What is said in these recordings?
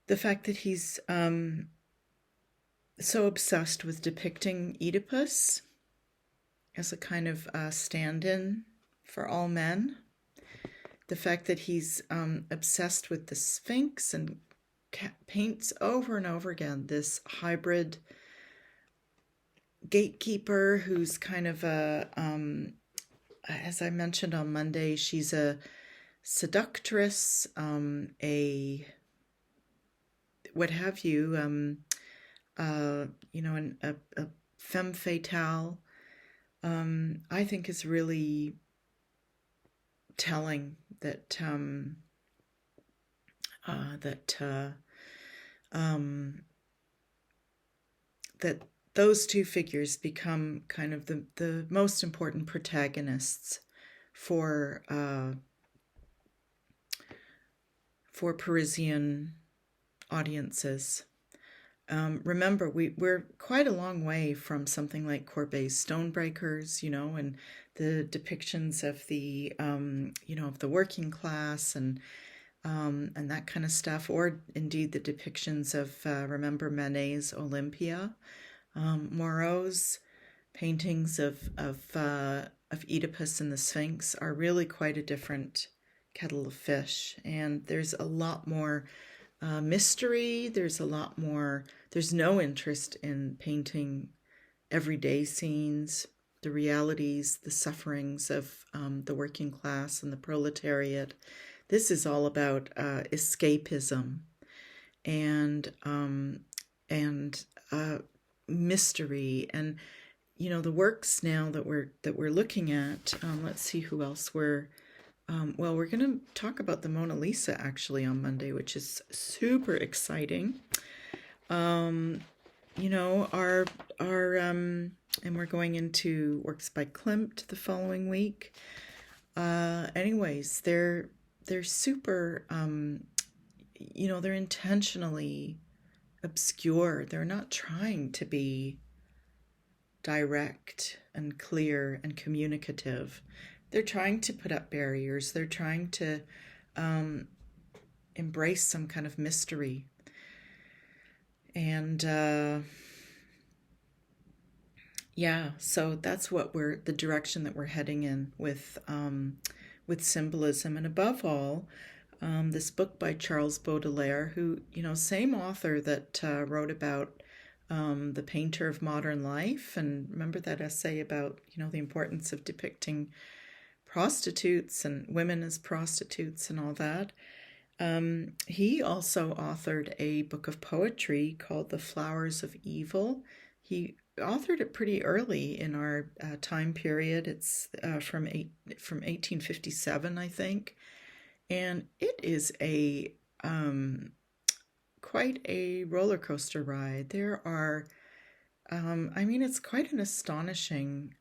the fact that he's so obsessed with depicting Oedipus as a kind of stand-in for all men. The fact that he's obsessed with the Sphinx and paints over and over again this hybrid gatekeeper who's kind of as I mentioned on Monday, she's a seductress, a what have you, a femme fatale. I think is really telling that that those two figures become kind of the most important protagonists for Parisian audiences. Remember, we're quite a long way from something like Courbet's Stonebreakers, and the depictions of the of the working class and that kind of stuff, or indeed the depictions of remember Manet's Olympia, Moreau's paintings of Oedipus and the Sphinx are really quite a different kettle of fish, and there's a lot more mystery. There's no interest in painting everyday scenes, the realities, the sufferings of the working class and the proletariat. This is all about escapism and mystery. And the works now that we're looking at. Let's see who else we're going to talk about the Mona Lisa actually on Monday, which is super exciting. And we're going into works by Klimt the following week. Anyways, they're super, they're intentionally obscure. They're not trying to be direct and clear and communicative. They're trying to put up barriers. They're trying to embrace some kind of mystery. And so that's the direction that we're heading in with symbolism. And above all, this book by Charles Baudelaire, who, same author that wrote about the painter of modern life. And remember that essay about, the importance of depicting prostitutes and women as prostitutes and all that. He also authored a book of poetry called The Flowers of Evil. He authored it pretty early in our time period. It's from 1857, I think. And it is a quite a roller coaster ride. There are, it's quite an astonishing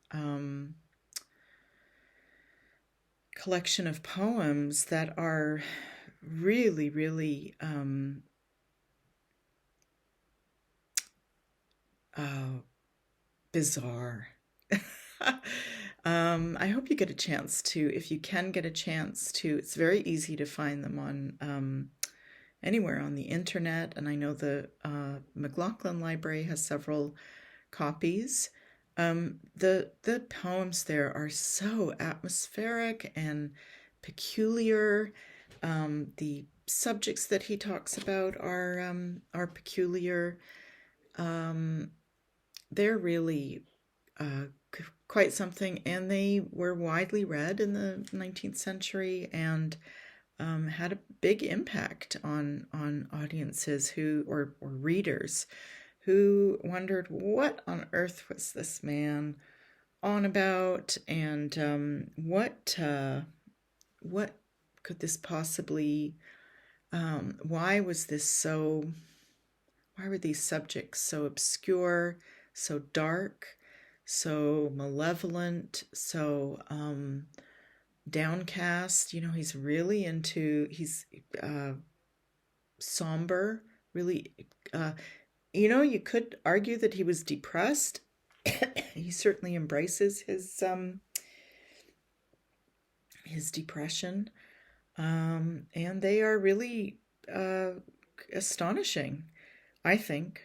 collection of poems that are really, really bizarre. I hope you get a chance to, if you can get a chance to, it's very easy to find them on anywhere on the internet, and I know the McLaughlin Library has several copies. The poems there are so atmospheric and peculiar. The subjects that he talks about are peculiar. They're really quite something, and they were widely read in the 19th century and had a big impact on audiences or readers who wondered what on earth was this man on about, and what could this possibly, why were these subjects so obscure, so dark, so malevolent, so downcast? He's really he's somber, really. You could argue that he was depressed. He certainly embraces his depression. And they are really astonishing, I think.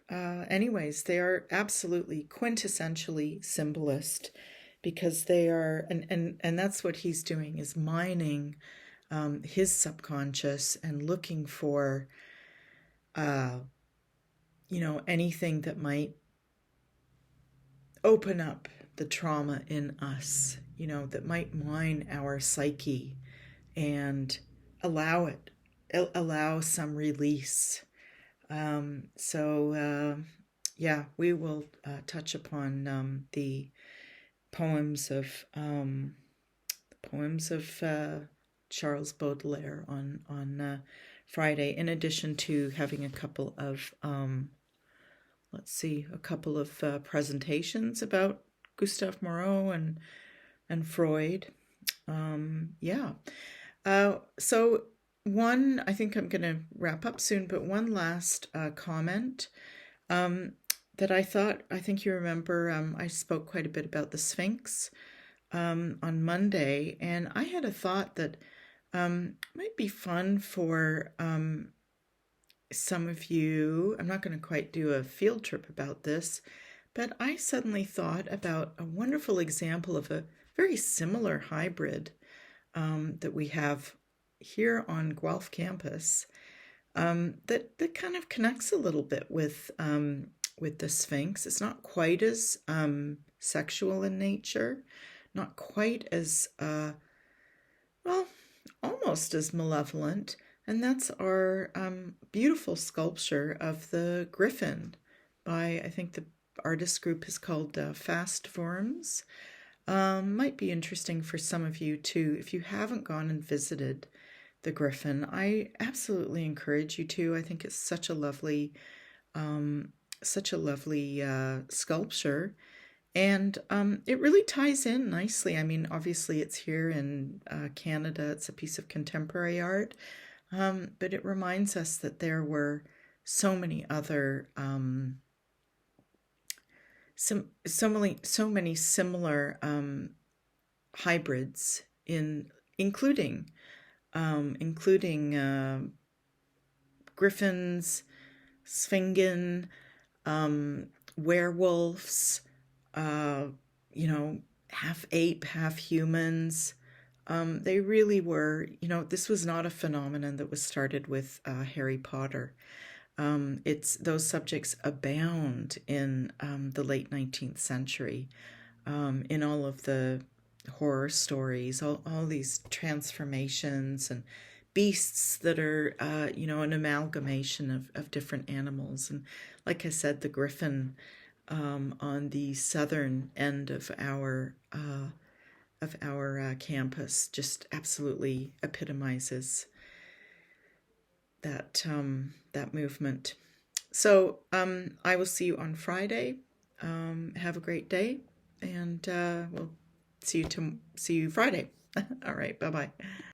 Anyways, they are absolutely quintessentially symbolist because they are, and that's what he's doing, is mining his subconscious and looking for, anything that might open up the trauma in us, that might mine our psyche and allow some release. Yeah, we will touch upon the poems of Charles Baudelaire on Friday, in addition to having a couple of presentations about Gustav Moreau and Freud. Yeah. So one, I think I'm going to wrap up soon, but one last comment that I think you remember, I spoke quite a bit about the Sphinx on Monday, and I had a thought that might be fun for some of you. I'm not going to quite do a field trip about this, but I suddenly thought about a wonderful example of a very similar hybrid that we have here on Guelph campus, that kind of connects a little bit with the Sphinx. It's not quite as sexual in nature, not quite as almost as malevolent, and that's our beautiful sculpture of the griffin by, I think the artist group is called Fast Worms. Might be interesting for some of you too. If you haven't gone and visited the griffin, I absolutely encourage you to. I think it's such a lovely sculpture, and it really ties in nicely. I mean, obviously it's here in Canada. It's a piece of contemporary art, but it reminds us that there were so many other so many similar hybrids, including griffins, Sphingen, werewolves, half ape, half humans. They really were, this was not a phenomenon that was started with Harry Potter. Those subjects abound in the late 19th century, in all of the horror stories, all these transformations and beasts that are, an amalgamation of different animals. And like I said, the griffin on the southern end of our campus just absolutely epitomizes that movement. So I will see you on Friday. Have a great day, and we'll see you Friday. All right, bye-bye.